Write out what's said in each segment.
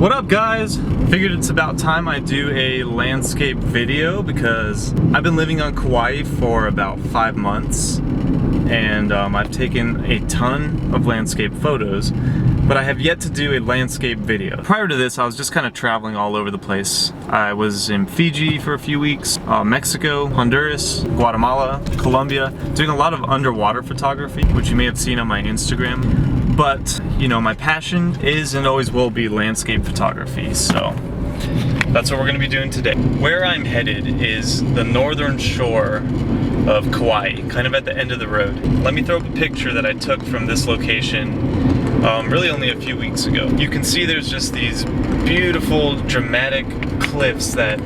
What up guys? Figured it's about time I do a landscape video because I've been living on Kauai for about 5 months and I've taken a ton of landscape photos, but I have yet to do a landscape video. Prior to this, I was just kind of traveling all over the place. I was in Fiji for a few weeks, Mexico, Honduras, Guatemala, Colombia, doing a lot of underwater photography, which you may have seen on my Instagram. But, you know, my passion is and always will be landscape photography, so that's what we're going to be doing today. Where I'm headed is the northern shore of Kauai, kind of at the end of the road. Let me throw up a picture that I took from this location really only a few weeks ago. You can see there's just these beautiful, dramatic cliffs that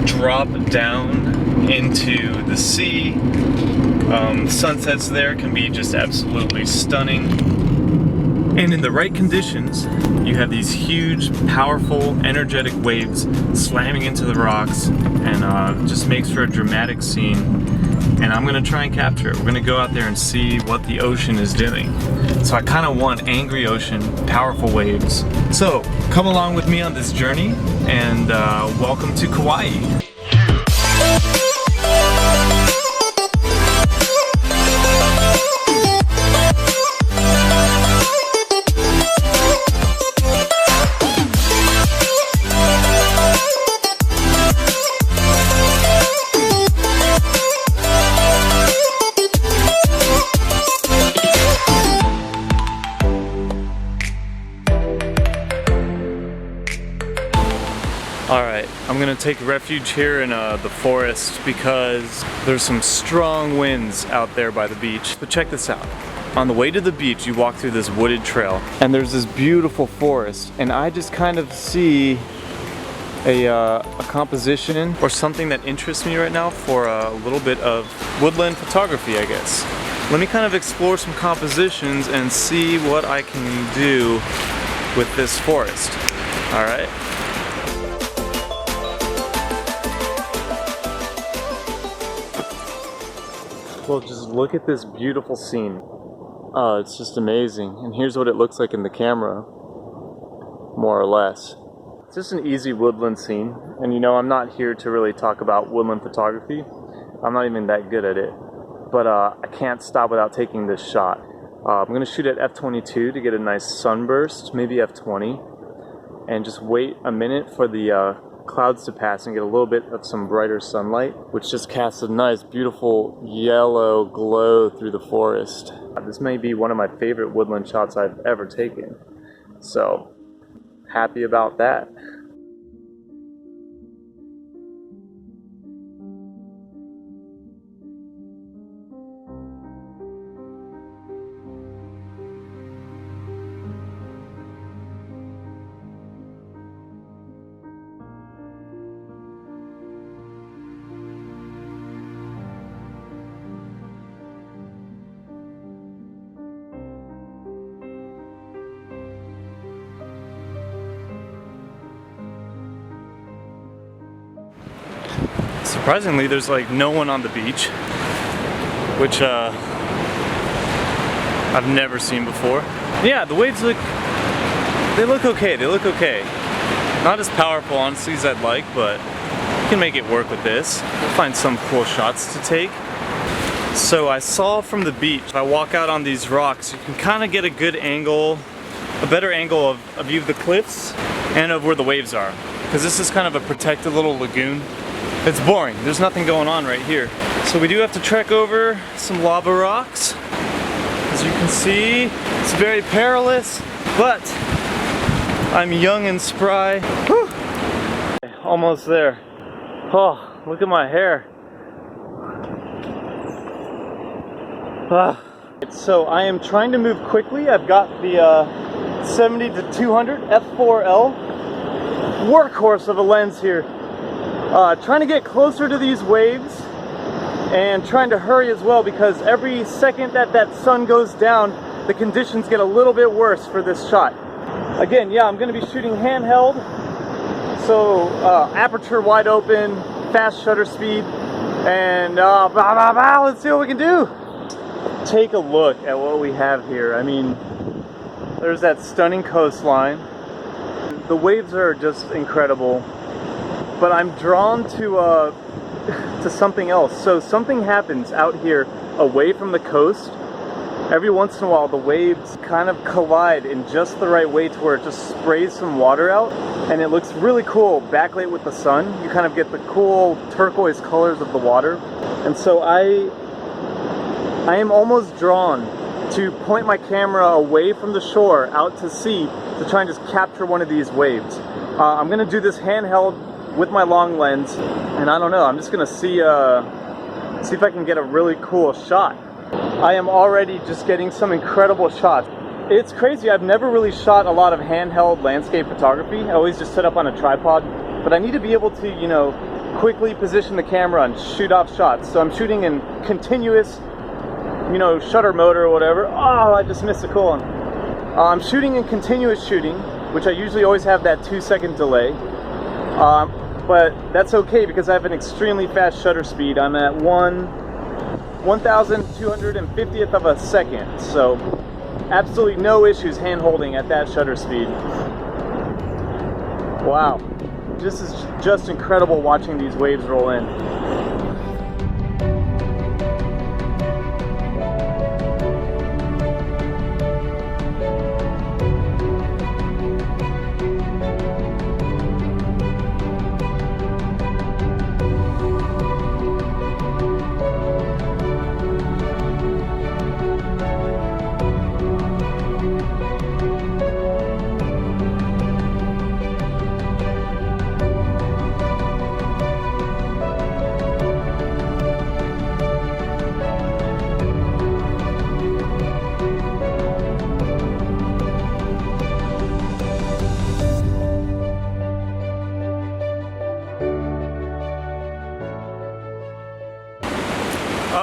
drop down into the sea. Sunsets there can be just absolutely stunning. And in the right conditions, you have these huge, powerful, energetic waves slamming into the rocks, and just makes for a dramatic scene. And I'm gonna try and capture it. We're gonna go out there and see what the ocean is doing. So I kind of want angry ocean, powerful waves. So come along with me on this journey, and welcome to Kauai. Alright, I'm gonna take refuge here in the forest because there's some strong winds out there by the beach. But check this out. On the way to the beach, you walk through this wooded trail, and there's this beautiful forest, and I just kind of see a composition or something that interests me right now for a little bit of woodland photography, I guess. Let me kind of explore some compositions and see what I can do with this forest. Alright? Well, just look at this beautiful scene. Oh, it's just amazing. And here's what it looks like in the camera, more or less. It's just an easy woodland scene. And you know, I'm not here to really talk about woodland photography. I'm not even that good at it. But I can't stop without taking this shot. I'm gonna shoot at f/22 to get a nice sunburst, maybe f/20. And just wait a minute for the clouds to pass and get a little bit of some brighter sunlight, which just casts a nice, beautiful yellow glow through the forest. This may be one of my favorite woodland shots I've ever taken. So, happy about that. Surprisingly, there's like no one on the beach, which I've never seen before. Yeah, the waves look okay, they look okay. Not as powerful, honestly, as I'd like, but you can make it work with this. We'll find some cool shots to take. So I saw from the beach, if I walk out on these rocks, you can kind of get a good angle, a better angle of a view of the cliffs and of where the waves are. Because this is kind of a protected little lagoon. It's boring, there's nothing going on right here. So we do have to trek over some lava rocks. As you can see, it's very perilous, but I'm young and spry. Whew. Almost there. Oh, look at my hair. So I am trying to move quickly. I've got the 70 to 200 f4L workhorse of a lens here. Trying to get closer to these waves and trying to hurry as well, because every second that that sun goes down, the conditions get a little bit worse for this shot. Again, yeah, I'm going to be shooting handheld, so aperture wide open, fast shutter speed, and let's see what we can do. Take a look at what we have here. I mean, there's that stunning coastline. The waves are just incredible, but I'm drawn to something else. So something happens out here away from the coast. Every once in a while the waves kind of collide in just the right way to where it just sprays some water out, and it looks really cool backlit with the sun. You kind of get the cool turquoise colors of the water. And so I am almost drawn to point my camera away from the shore out to sea to try and just capture one of these waves. I'm gonna do this handheld with my long lens, and I don't know, I'm just gonna see if I can get a really cool shot. I am already just getting some incredible shots. It's crazy, I've never really shot a lot of handheld landscape photography. I always just set up on a tripod, but I need to be able to, you know, quickly position the camera and shoot off shots. So I'm shooting in continuous, you know, shutter mode or whatever. Oh, I just missed a cool one. I'm shooting in continuous shooting, which I usually always have that 2-second delay. But that's okay because I have an extremely fast shutter speed. I'm at 1,250th of a second, so absolutely no issues hand holding at that shutter speed. Wow, this is just incredible watching these waves roll in.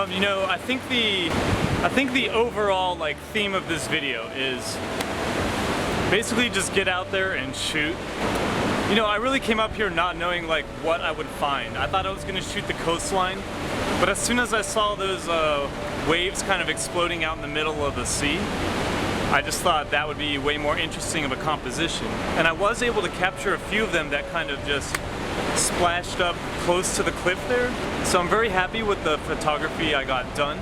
You know, I think the overall like theme of this video is basically just get out there and shoot. You know, I really came up here not knowing like what I would find. I thought I was gonna shoot the coastline, but as soon as I saw those waves kind of exploding out in the middle of the sea, I just thought that would be way more interesting of a composition. And I was able to capture a few of them that kind of just splashed up close to the cliff there. So I'm very happy with the photography I got done.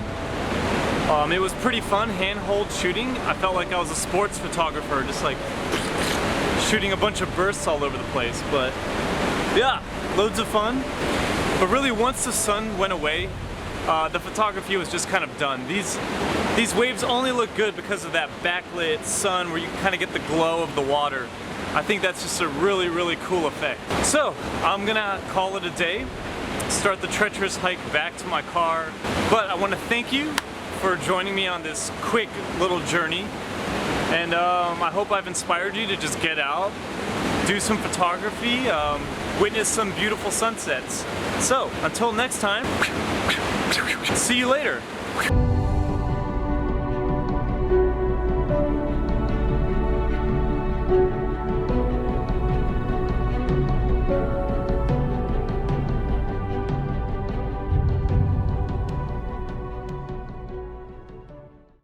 It was pretty fun hand-hold shooting. I felt like I was a sports photographer, just like shooting a bunch of bursts all over the place. But yeah, loads of fun. But really, once the sun went away, the photography was just kind of done. These waves only look good because of that backlit sun where you kind of get the glow of the water. I think that's just a really, really cool effect. So I'm gonna call it a day, start the treacherous hike back to my car. But I want to thank you for joining me on this quick little journey. And I hope I've inspired you to just get out, do some photography, witness some beautiful sunsets. So until next time, see you later.